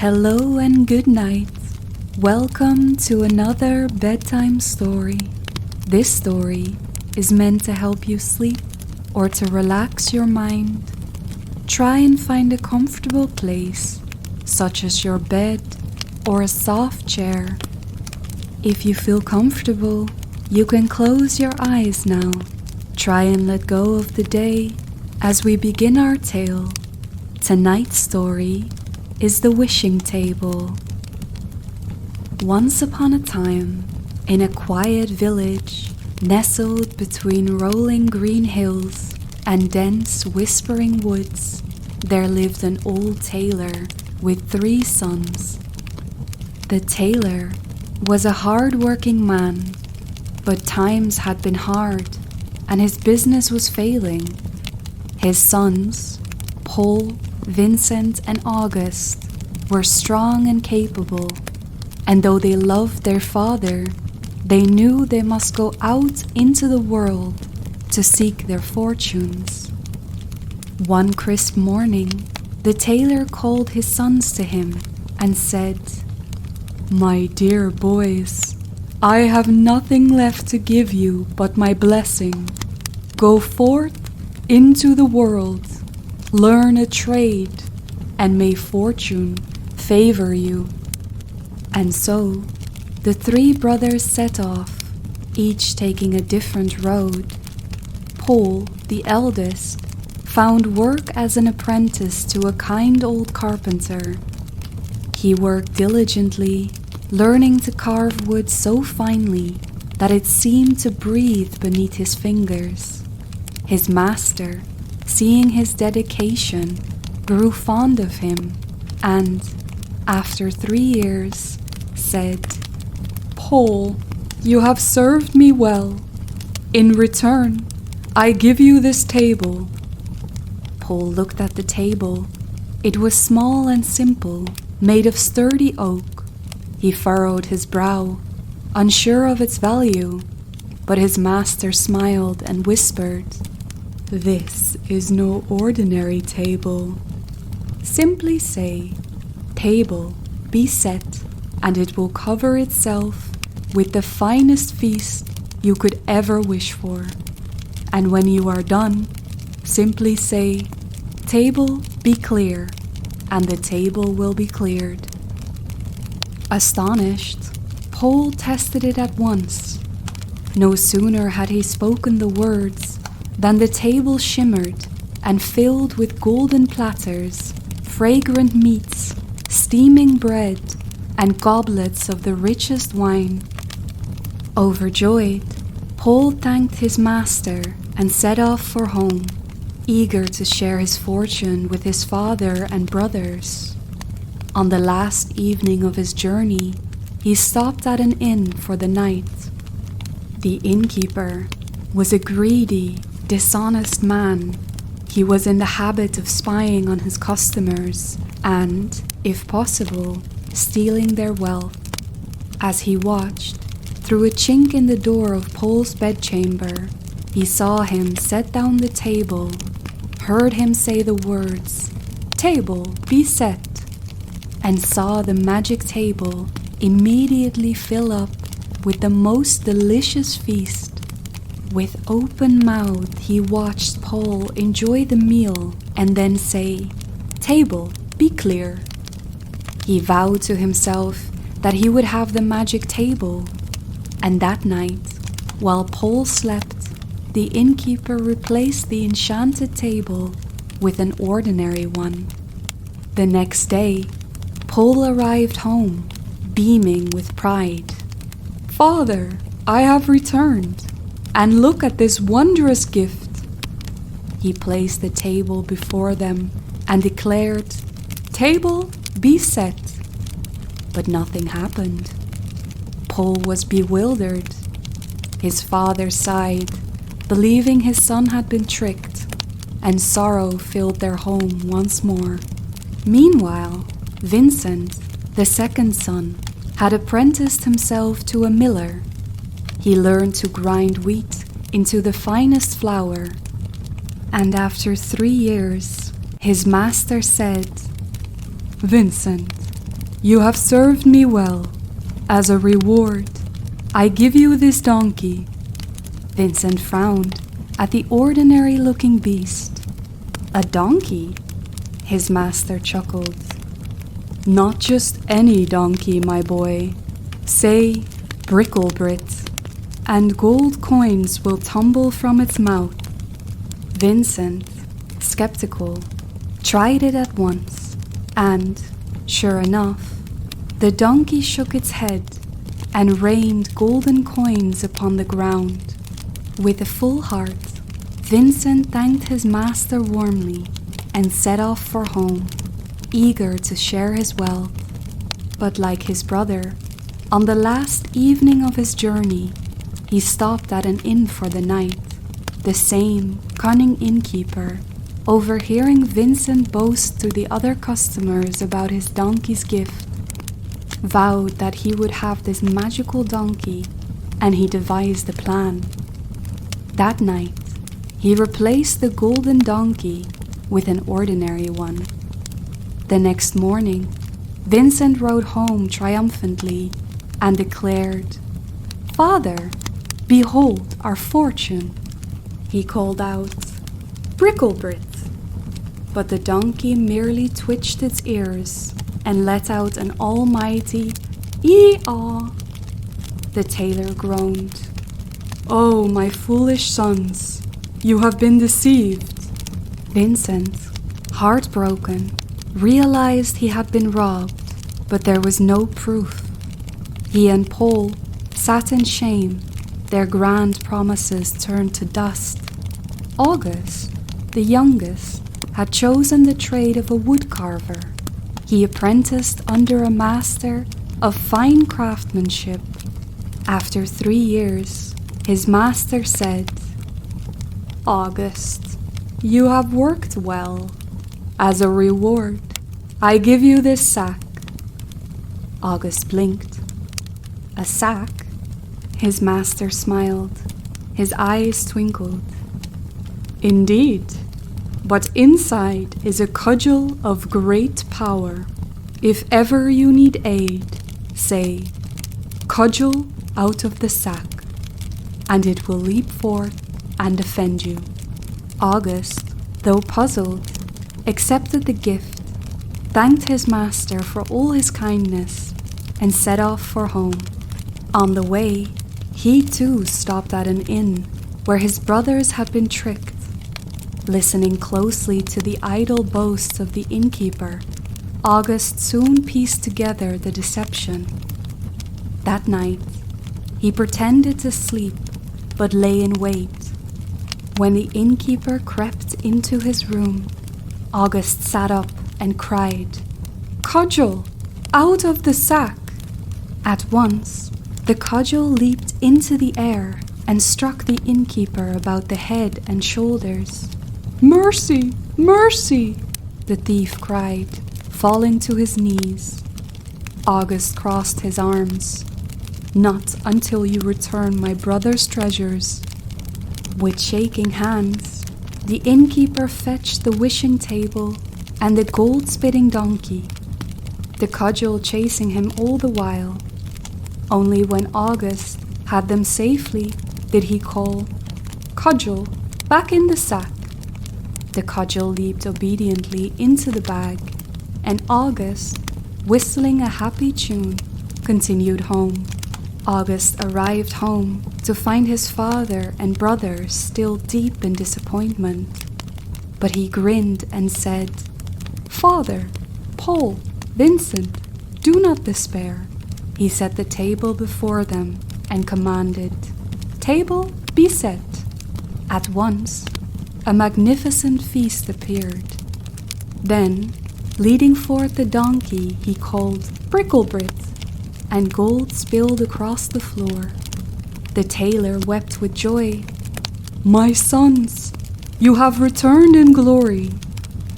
Hello and good night. Welcome to another bedtime story. This story is meant to help you sleep or to relax your mind. Try and find a comfortable place, such as your bed or a soft chair. If you feel comfortable, you can close your eyes now. Try and let go of the day as we begin our tale. Tonight's story is The Wishing Table. Once upon a time, in a quiet village, nestled between rolling green hills and dense whispering woods, there lived an old tailor with 3 sons. The tailor was a hard-working man, but times had been hard and his business was failing. His sons, Paul, Vincent and August, were strong and capable, and though they loved their father, they knew they must go out into the world to seek their fortunes. One crisp morning, the tailor called his sons to him and said, "My dear boys, I have nothing left to give you but my blessing. Go forth into the world, learn a trade, and may fortune favor you." And so, the 3 brothers set off, each taking a different road. Paul, the eldest, found work as an apprentice to a kind old carpenter. He worked diligently, learning to carve wood so finely that it seemed to breathe beneath his fingers. His master, seeing his dedication, grew fond of him and, after 3 years, said, "Paul, you have served me well. In return, I give you this table." Paul looked at the table. It was small and simple, made of sturdy oak. He furrowed his brow, unsure of its value, but his master smiled and whispered, "This is no ordinary table. Simply say, 'Table, be set,' and it will cover itself with the finest feast you could ever wish for. And when you are done, simply say, 'Table, be clear,' and the table will be cleared." Astonished, Paul tested it at once. No sooner had he spoken the words than the table shimmered and filled with golden platters, fragrant meats, steaming bread, and goblets of the richest wine. Overjoyed, Paul thanked his master and set off for home, eager to share his fortune with his father and brothers. On the last evening of his journey, he stopped at an inn for the night. The innkeeper was a greedy, dishonest man. He was in the habit of spying on his customers and, if possible, stealing their wealth. As he watched, through a chink in the door of Paul's bedchamber, he saw him set down the table, heard him say the words, "Table, be set," and saw the magic table immediately fill up with the most delicious feast. With open mouth, he watched Paul enjoy the meal and then say, "Table, be clear." He vowed to himself that he would have the magic table, and that night, while Paul slept, the innkeeper replaced the enchanted table with an ordinary one. The next day, Paul arrived home, beaming with pride. "Father, I have returned, and look at this wondrous gift." He placed the table before them and declared, "Table, be set." But nothing happened. Paul was bewildered. His father sighed, believing his son had been tricked, and sorrow filled their home once more. Meanwhile, Vincent, the second son, had apprenticed himself to a miller. He learned to grind wheat into the finest flour, and after 3 years, his master said, "Vincent, You have served me well. As a reward, I give you this donkey." Vincent frowned at the ordinary-looking beast. "A donkey?" His master chuckled. "Not just any donkey, my boy. Say, Bricklebrit, and gold coins will tumble from its mouth." Vincent, skeptical, tried it at once, and, sure enough, the donkey shook its head and rained golden coins upon the ground. With a full heart, Vincent thanked his master warmly and set off for home, eager to share his wealth. But like his brother, on the last evening of his journey, he stopped at an inn for the night. The same cunning innkeeper, overhearing Vincent boast to the other customers about his donkey's gift, vowed that he would have this magical donkey, and he devised a plan. That night, he replaced the golden donkey with an ordinary one. The next morning, Vincent rode home triumphantly and declared, "Father, behold our fortune." He called out, "Bricklebrit!" But the donkey merely twitched its ears and let out an almighty "ee-aw." The tailor groaned, "Oh, my foolish sons, you have been deceived." Vincent, heartbroken, realized he had been robbed, but there was no proof. He and Paul sat in shame, their grand promises turned to dust. August, the youngest, had chosen the trade of a woodcarver. He apprenticed under a master of fine craftsmanship. After 3 years, his master said, "August, you have worked well. As a reward, I give you this sack." August blinked. "A sack?" His master smiled. His eyes twinkled. "Indeed, but inside is a cudgel of great power. If ever you need aid, say, 'Cudgel out of the sack,' and it will leap forth and defend you." August, though puzzled, accepted the gift, thanked his master for all his kindness, and set off for home. On the way, he too stopped at an inn where his brothers had been tricked. Listening closely to the idle boasts of the innkeeper, August soon pieced together the deception. That night, he pretended to sleep, but lay in wait. When the innkeeper crept into his room, August sat up and cried, "Cudgel, out of the sack!" At once, the cudgel leaped into the air and struck the innkeeper about the head and shoulders. "Mercy! Mercy!" the thief cried, falling to his knees. August crossed his arms. "Not until you return my brother's treasures." With shaking hands, the innkeeper fetched the wishing table and the gold-spitting donkey, the cudgel chasing him all the while. Only when August had them safely did he call, "Cudgel, back in the sack." The cudgel leaped obediently into the bag, and August, whistling a happy tune, continued home. August arrived home to find his father and brothers still deep in disappointment. But he grinned and said, "Father, Paul, Vincent, do not despair." He set the table before them and commanded, "Table, be set." At once, a magnificent feast appeared. Then, leading forth the donkey, he called, "Bricklebrit," and gold spilled across the floor. The tailor wept with joy. "My sons, you have returned in glory."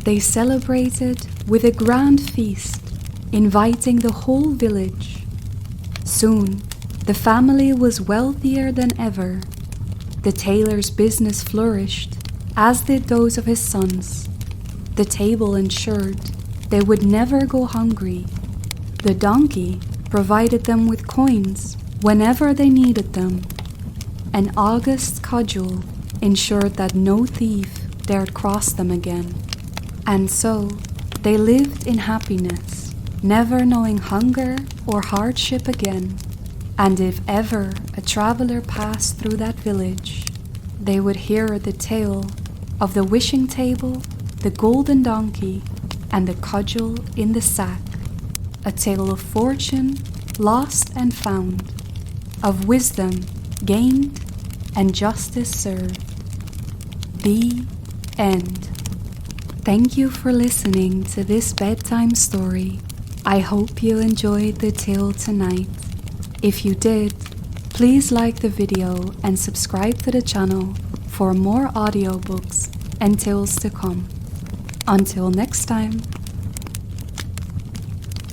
They celebrated with a grand feast, inviting the whole village. Soon, the family was wealthier than ever. The tailor's business flourished, as did those of his sons. The table ensured they would never go hungry. The donkey provided them with coins whenever they needed them. An august cudgel ensured that no thief dared cross them again. And so they lived in happiness, never knowing hunger or hardship again. And if ever a traveler passed through that village, they would hear the tale of the wishing table, the golden donkey, and the cudgel in the sack. A tale of fortune lost and found, of wisdom gained and justice served. The end. Thank you for listening to this bedtime story. I hope you enjoyed the tale tonight. If you did, please like the video and subscribe to the channel for more audiobooks and tales to come. Until next time.